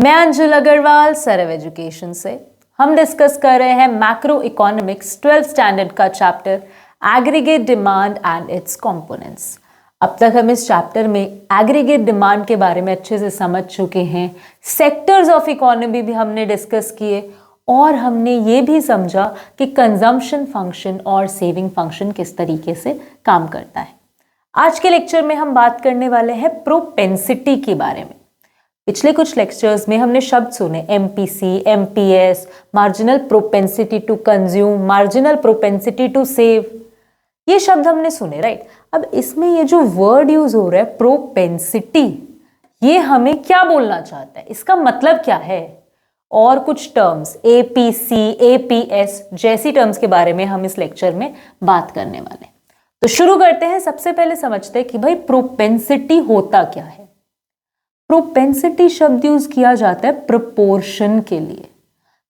मैं अंजुल अग्रवाल सरव एजुकेशन से। हम डिस्कस कर रहे हैं मैक्रो इकोनॉमिक्स 12th स्टैंडर्ड का chapter aggregate demand and it's components. अब तक हम इस चैप्टर में एग्रीगेट डिमांड के बारे में अच्छे से समझ चुके हैं, सेक्टर्स ऑफ इकोनॉमी भी हमने डिस्कस किए और हमने ये भी समझा कि कंजम्पशन फंक्शन और सेविंग फंक्शन किस तरीके से काम करता है। आज के लेक्चर में हम बात करने वाले हैं प्रोपेंसिटी के बारे में। पिछले कुछ लेक्चर्स में हमने शब्द सुने MPC, MPS, marginal propensity to consume, marginal propensity to save, ये शब्द हमने सुने, राइट। अब इसमें ये जो वर्ड यूज हो रहा है प्रोपेंसिटी, ये हमें क्या बोलना चाहता है, इसका मतलब क्या है, और कुछ टर्म्स एपीसी, एपीएस जैसी टर्म्स के बारे में हम इस लेक्चर में बात करने वाले हैं। तो शुरू करते हैं। सबसे पहले समझते हैं कि भाई प्रोपेंसिटी होता क्या है। प्रोपेंसिटी शब्द यूज किया जाता है प्रपोर्शन के लिए।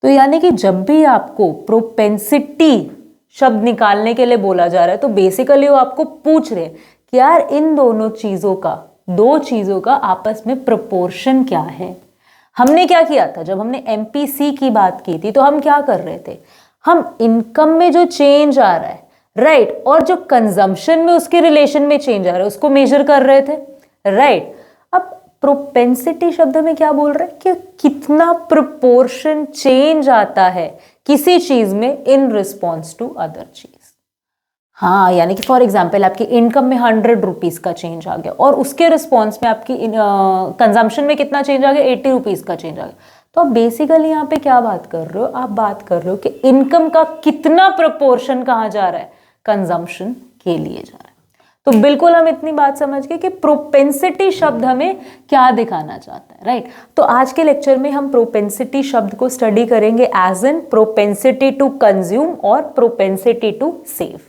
तो यानी कि जब भी आपको प्रोपेंसिटी शब्द निकालने के लिए बोला जा रहा है तो बेसिकली वो आपको पूछ रहे हैं कि यार इन दोनों चीजों का, दो चीजों का आपस में प्रपोर्शन क्या है। हमने क्या किया था, जब हमने एमपीसी की बात की थी तो हम क्या कर रहे थे, हम इनकम में जो चेंज आ रहा है, राइट, और जो कंजम्पशन में उसके रिलेशन में चेंज आ रहा है उसको मेजर कर रहे थे, राइट। अब प्रोपेंसिटी शब्द में क्या बोल रहे हैं कि कितना प्रोपोर्शन चेंज आता है किसी चीज में इन रिस्पॉन्स टू अदर चीज। हाँ, यानी कि फॉर एग्जाम्पल आपकी इनकम में 100 रुपीज का चेंज आ गया और उसके रिस्पॉन्स में आपकी कंजम्पशन में कितना चेंज आ गया, 80 रुपीज का चेंज आ गया। तो आप बेसिकली यहाँ पे क्या बात कर रहे हो, आप बात कर रहे हो कि इनकम का कितना प्रोपोर्शन कहाँ जा रहा है, कंजम्पशन के लिए जा रहा है। तो बिल्कुल हम इतनी बात समझ गए कि प्रोपेंसिटी शब्द हमें क्या दिखाना चाहता है, राइट। तो आज के लेक्चर में हम प्रोपेंसिटी शब्द को स्टडी करेंगे as in propensity to consume और प्रोपेंसिटी टू सेव।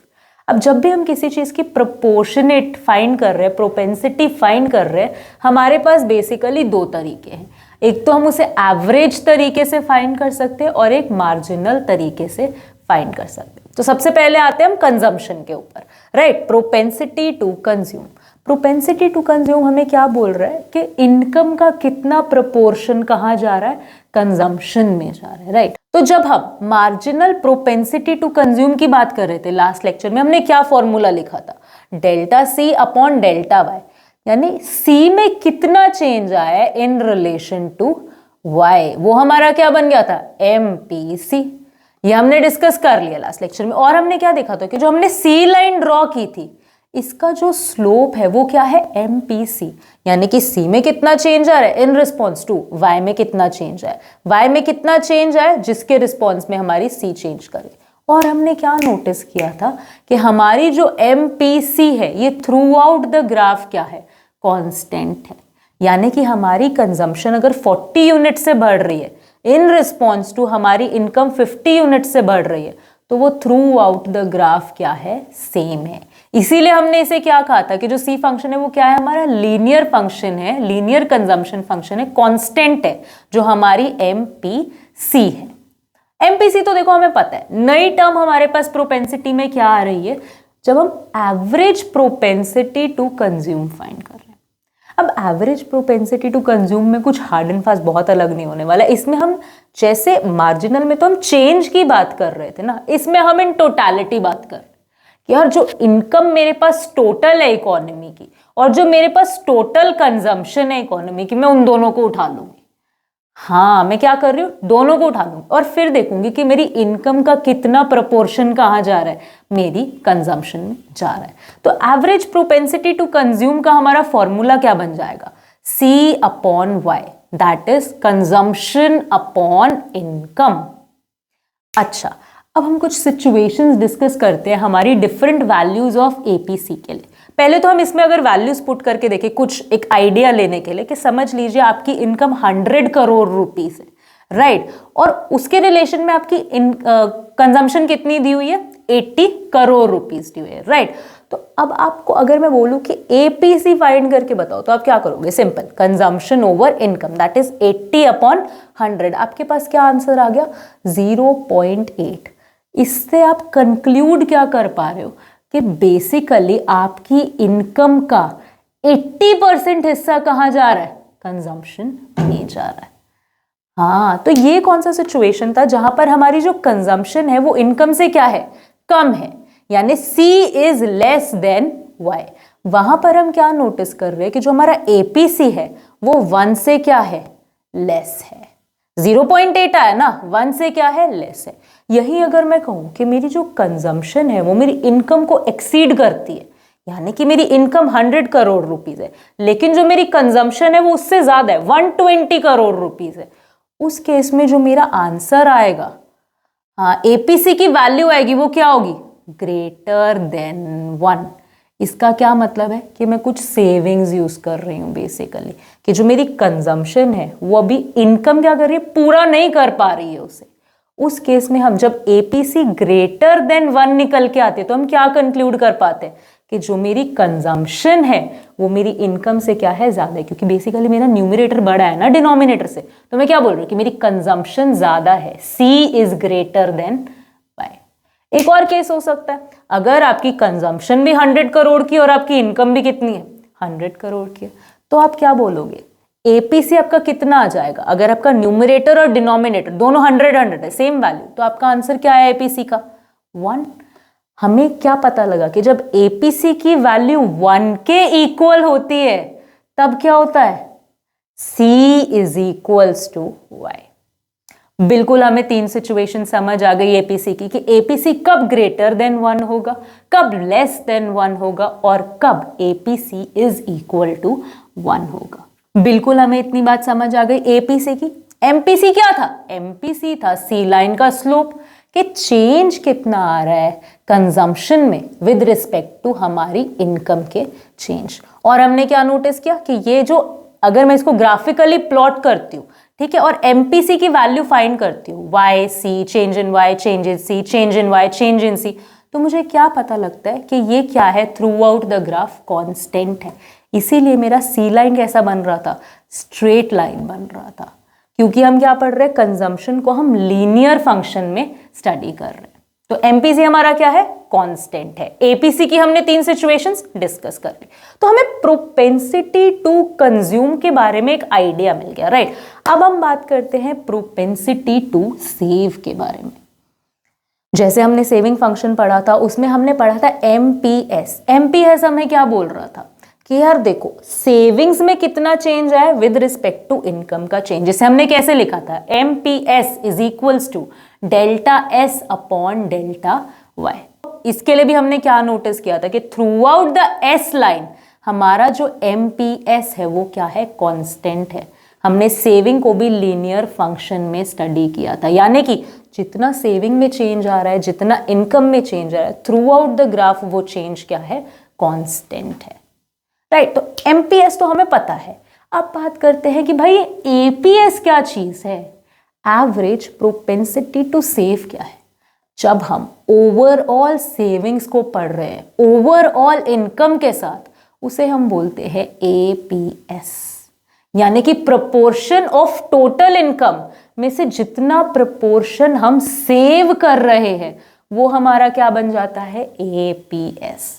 अब जब भी हम किसी चीज की प्रोपोर्शनेट फाइंड कर रहे हैं, प्रोपेंसिटी फाइंड कर रहे हैं, हमारे पास बेसिकली दो तरीके हैं। एक तो हम उसे एवरेज तरीके से फाइंड कर सकते हैं और एक मार्जिनल तरीके से फाइंड कर सकते हैं। तो सबसे पहले आते हैं हम कंजम्पशन के ऊपर, right. Propensity to consume, propensity to consume हमें क्या बोल रहा है कि इनकम का कितना प्रोपोर्शन कहाँ जा रहा है, कंजम्पशन में जा रहा है, राइट। तो जब हम मार्जिनल प्रोपेंसिटी टू कंज्यूम की बात कर रहे थे लास्ट लेक्चर में, हमने क्या फॉर्मूला लिखा था, delta C upon delta Y, यानी सी में कितना चेंज आया है इन रिलेशन टू वाई, वो हमारा क्या बन गया था, एमपीसी। ये हमने डिस्कस कर लिया लास्ट लेक्चर में। और हमने क्या देखा था कि जो हमने सी लाइन ड्रॉ की थी, इसका जो स्लोप है वो क्या है, एमपीसी, यानी कि सी में कितना चेंज आ रहा है इन रिस्पॉन्स टू वाई में कितना चेंज है, वाई में कितना चेंज है जिसके रिस्पॉन्स में हमारी सी चेंज करे। और हमने क्या नोटिस किया था कि हमारी जो एमपीसी है ये थ्रू आउट द ग्राफ क्या है, कांस्टेंट है। यानी कि हमारी कंजम्पशन अगर 40 यूनिट से बढ़ रही है इन रिस्पॉन्स टू हमारी इनकम 50 यूनिट से बढ़ रही है, तो वो थ्रू आउट द ग्राफ क्या है, सेम है। इसीलिए हमने इसे क्या कहा था कि जो सी फंक्शन है वो क्या है, हमारा लीनियर फंक्शन है, लीनियर कंजम्पशन फंक्शन है, कांस्टेंट है, जो हमारी एमपीसी है। एमपीसी तो देखो हमें पता है। नई टर्म हमारे पास प्रोपेंसिटी में क्या आ रही है, जब हम average propensity to consume find कर रहे हैं। अब एवरेज प्रोपेंसिटी टू कंज्यूम में कुछ हार्ड एंड फास्ट बहुत अलग नहीं होने वाला है। इसमें हम जैसे मार्जिनल में तो हम चेंज की बात कर रहे थे ना, इसमें हम इन टोटलिटी बात कर रहे हैं कि यार जो इनकम मेरे पास टोटल है इकोनॉमी की और जो मेरे पास टोटल कंजम्पशन है इकोनॉमी की, मैं उन दोनों को उठा लूंगी। हाँ, मैं क्या कर रही हूँ, दोनों को उठा लूंगी और फिर देखूंगी कि मेरी इनकम का कितना प्रपोर्शन कहाँ जा रहा है, मेरी कंजम्पशन में जा रहा है। तो एवरेज प्रोपेंसिटी टू कंज्यूम का हमारा फॉर्मूला क्या बन जाएगा, C upon Y, that is consumption upon income. अच्छा, अब हम कुछ सिचुएशंस डिस्कस करते हैं हमारी डिफरेंट वैल्यूज ऑफ एपीसी के लिए। पहले तो हम इसमें अगर वैल्यूज पुट करके देखें कुछ एक आइडिया लेने के लिए कि समझ लीजिए आपकी इनकम 100 करोड़ रुपीस है, राइट, और उसके रिलेशन में आपकी कंजम्पशन कितनी दी हुई है, 80 करोड़ रुपीस दी हुई है, राइट। तो अब आपको अगर मैं बोलूं कि एपीसी फाइंड करके बताओ तो आप क्या करोगे, simple, consumption over income, that is 80 upon 100। आपके पास क्या आंसर आ गया, 0.8। इससे आप कंक्लूड क्या कर पा रहे हो कि बेसिकली आपकी इनकम का 80% हिस्सा कहाँ जा रहा है, कंजम्पशन में जा रहा है। हाँ, तो ये कौन सा सिचुएशन था जहां पर हमारी जो कंजम्पशन है वो इनकम से क्या है, कम है, यानी C is less than Y। वहां पर हम क्या नोटिस कर रहे हैं कि जो हमारा APC है वो 1 से क्या है, लेस है। 0.8 आया ना, 1 से क्या है, लेस है। यही अगर मैं कहूं कि मेरी जो कंजम्पशन है वो मेरी इनकम को एक्सीड करती है, यानी कि मेरी इनकम 100 करोड़ रुपीस है लेकिन जो मेरी कंजम्पशन है वो उससे ज्यादा है, 120 करोड़ रुपीस है, उस केस में जो मेरा आंसर आएगा, हाँ, एपीसी की वैल्यू आएगी वो क्या होगी, ग्रेटर देन 1। इसका क्या मतलब है कि मैं कुछ सेविंग्स यूज कर रही हूं बेसिकली, कि जो मेरी कंजम्पशन है वो अभी इनकम क्या कर रही है, पूरा नहीं कर पा रही है उसे। उस केस में हम जब एपीसी ग्रेटर देन 1 निकल के आते तो हम क्या कंक्लूड कर पाते हैं कि जो मेरी कंजम्पशन है वो मेरी इनकम से क्या है, ज्यादा है, क्योंकि बेसिकली मेरा न्यूमरेटर बड़ा है ना डिनोमिनेटर से, तो मैं क्या बोल रही हूँ कि मेरी कंजम्पशन ज्यादा है, C is greater than Y। एक और केस हो सकता है, अगर आपकी कंजम्पशन भी 100 करोड़ की और आपकी इनकम भी कितनी है, 100 करोड़ की है, तो आप क्या बोलोगे, एपीसी आपका कितना आ जाएगा, अगर आपका न्यूमरेटर और डिनोमिनेटर दोनों 100 है, सेम वैल्यू, तो आपका आंसर क्या है एपीसी का, 1। हमें क्या पता लगा कि जब एपीसी की वैल्यू 1 के इक्वल होती है तब क्या होता है, C is equals to Y। बिल्कुल हमें 3 सिचुएशन समझ आ गई एपीसी की, कि एपीसी कब ग्रेटर देन 1 होगा, कब लेस देन 1 होगा और कब एपीसी इज इक्वल टू 1 होगा। बिल्कुल हमें इतनी बात समझ आ गई एपीसी की। एमपीसी क्या था, एमपीसी था सी लाइन का स्लोप, कि चेंज कितना आ रहा है कंजम्पशन में विद रिस्पेक्ट टू हमारी इनकम के चेंज। और हमने क्या नोटिस किया कि ये जो, अगर मैं इसको ग्राफिकली प्लॉट करती हूँ, ठीक है, और एमपीसी की वैल्यू फाइंड करती हूँ, Y C, change in Y, change in C, change in Y, change in C, तो मुझे क्या पता लगता है कि ये क्या है, through out the graph constant है। इसीलिए मेरा सी लाइन कैसा बन रहा था, स्ट्रेट लाइन बन रहा था, क्योंकि हम क्या पढ़ रहे हैं, कंजम्पशन को हम लीनियर फंक्शन में स्टडी कर रहे हैं। तो एमपीसी हमारा क्या है, कांस्टेंट है। एपीसी की हमने 3 सिचुएशंस डिस्कस कर ली, तो हमें प्रोपेंसिटी टू कंज्यूम के बारे में एक आइडिया मिल गया, राइट। अब हम बात करते हैं प्रोपेंसिटी टू सेव के बारे में। जैसे हमने सेविंग फंक्शन पढ़ा था, उसमें हमने पढ़ा था एमपीएस। एमपीएस हमें क्या बोल रहा था कि यार देखो, सेविंग्स में कितना चेंज है विद रिस्पेक्ट टू इनकम का चेंज, जिसे हमने कैसे लिखा था, MPS is equals to delta S upon delta Y. इसके लिए भी हमने क्या नोटिस किया था कि throughout the S line हमारा जो एमपीएस है वो क्या है, कांस्टेंट है। हमने सेविंग को भी लीनियर फंक्शन में स्टडी किया था, यानी कि जितना सेविंग में चेंज आ रहा है, जितना इनकम में चेंज आ रहा है, थ्रू आउट द ग्राफ वो चेंज क्या है, कांस्टेंट है, राइट। तो एमपीएस तो हमें पता है। अब बात करते हैं कि भाई एपीएस क्या चीज है, एवरेज प्रोपेंसिटी टू सेव क्या है। जब हम ओवरऑल सेविंग्स को पढ़ रहे हैं ओवरऑल इनकम के साथ, उसे हम बोलते हैं एपीएस, यानी कि प्रोपोर्शन ऑफ टोटल इनकम में से जितना प्रोपोर्शन हम सेव कर रहे हैं वो हमारा क्या बन जाता है, एपीएस।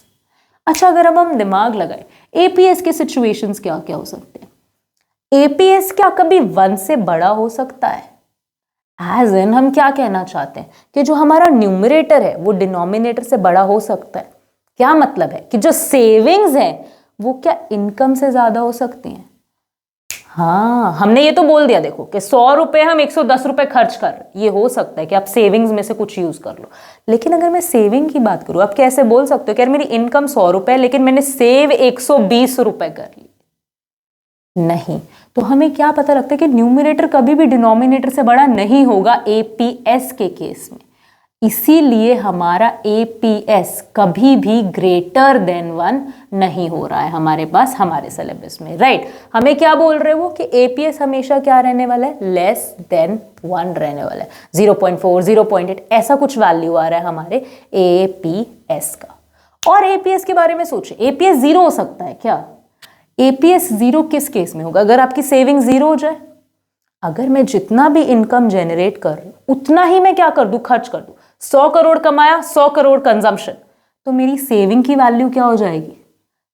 अच्छा, अगर अब हम दिमाग लगाए, एपीएस के सिचुएशंस क्या क्या हो सकते हैं। एपीएस क्या कभी 1 से बड़ा हो सकता है, एज इन हम क्या कहना चाहते हैं कि जो हमारा न्यूमरेटर है वो डिनोमिनेटर से बड़ा हो सकता है। क्या मतलब है कि जो सेविंग्स है वो क्या इनकम से ज्यादा हो सकती हैं। हाँ, हमने ये तो बोल दिया देखो कि 100 रुपए हम 110 रुपए खर्च कर रहे हैं, ये हो सकता है कि आप सेविंग्स में से कुछ यूज कर लो। लेकिन अगर मैं सेविंग की बात करूं, आप कैसे बोल सकते हो कि यार मेरी इनकम 100 रुपए लेकिन मैंने सेव 120 रुपए कर ली, नहीं। तो हमें क्या पता लगता है कि न्यूमरेटर कभी भी डिनोमिनेटर से बड़ा नहीं होगा एपीएस के केस में। इसीलिए हमारा एपीएस कभी भी ग्रेटर देन 1 नहीं हो रहा है हमारे पास, हमारे सिलेबस में, राइट। हमें क्या बोल रहे हो कि एपीएस हमेशा क्या रहने वाला है, लेस देन 1 रहने वाला है। 0.4, 0.8 ऐसा कुछ वैल्यू आ रहा है हमारे एपीएस का। और एपीएस के बारे में सोचिए, एपीएस 0 हो सकता है क्या। एपीएस 0 किस केस में होगा, अगर आपकी सेविंग 0 हो जाए। अगर मैं जितना भी इनकम जनरेट कर रही हूं उतना ही मैं क्या कर दूं, खर्च कर दूं। 100 करोड़ कमाया, 100 करोड़ कंजम्पशन, तो मेरी सेविंग की वैल्यू क्या हो जाएगी,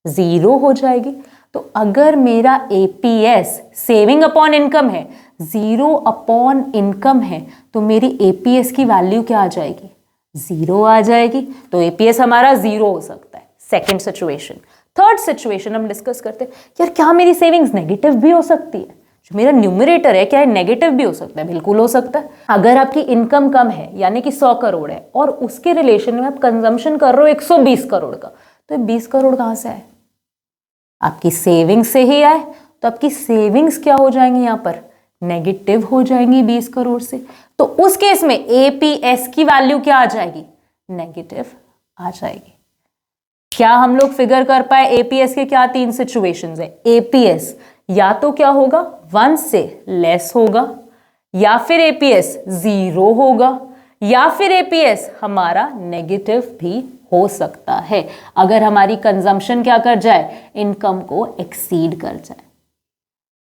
0 हो जाएगी। तो अगर मेरा APS सेविंग अपॉन इनकम है, 0 अपॉन इनकम है, तो मेरी APS की वैल्यू क्या आ जाएगी? 0 आ जाएगी। तो APS हमारा 0 हो सकता है, सेकेंड सिचुएशन। थर्ड सिचुएशन हम डिस्कस करते हैं, यार क्या मेरी सेविंग्स नेगेटिव भी हो सकती है? जो मेरा न्यूमरेटर है क्या है नेगेटिव भी हो सकता है? बिल्कुल हो सकता है। अगर आपकी इनकम कम है यानी कि 100 करोड़ है और उसके रिलेशन में आप कंजम्पशन कर रहे हो 120 करोड़ का, तो 20 करोड़ कहां से आए? आपकी सेविंग्स से ही आए। तो आपकी सेविंग्स क्या हो जाएंगी? यहां पर नेगेटिव हो जाएंगी 20 करोड़ से। तो उस केस में APS की वैल्यू क्या आ जाएगी? नेगेटिव आ जाएगी। क्या हम लोग फिगर कर पाए APS के क्या 3 सिचुएशंस है? APS या तो क्या होगा 1 से लेस होगा, या फिर APS 0 होगा, या फिर APS हमारा नेगेटिव भी हो सकता है अगर हमारी कंजम्पशन क्या कर जाए? इनकम को एक्सीड कर जाए।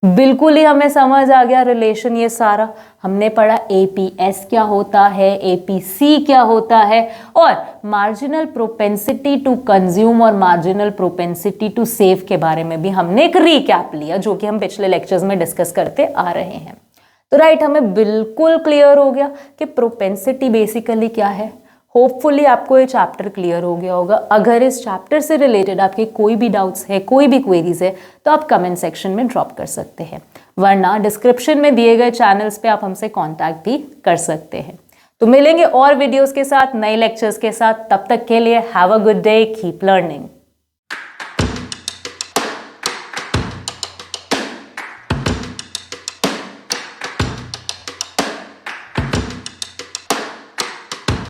बिल्कुल ही हमें समझ आ गया रिलेशन। ये सारा हमने पढ़ा APS क्या होता है, APC क्या होता है, और मार्जिनल प्रोपेंसिटी टू कंज्यूम और मार्जिनल प्रोपेंसिटी टू सेव के बारे में भी हमने एक रीकैप लिया, जो कि हम पिछले लेक्चर्स में डिस्कस करते आ रहे हैं। तो राइट, हमें बिल्कुल क्लियर हो गया कि प्रोपेंसिटी बेसिकली क्या है। होपफुली आपको ये चैप्टर क्लियर हो गया होगा। अगर इस चैप्टर से रिलेटेड आपके कोई भी डाउट्स है, कोई भी क्वेरीज है, तो आप कमेंट सेक्शन में ड्रॉप कर सकते हैं, वरना डिस्क्रिप्शन में दिए गए चैनल्स पे आप हमसे कांटेक्ट भी कर सकते हैं। तो मिलेंगे और वीडियोस के साथ, नए लेक्चर्स के साथ। तब तक के लिए have a good day, keep learning.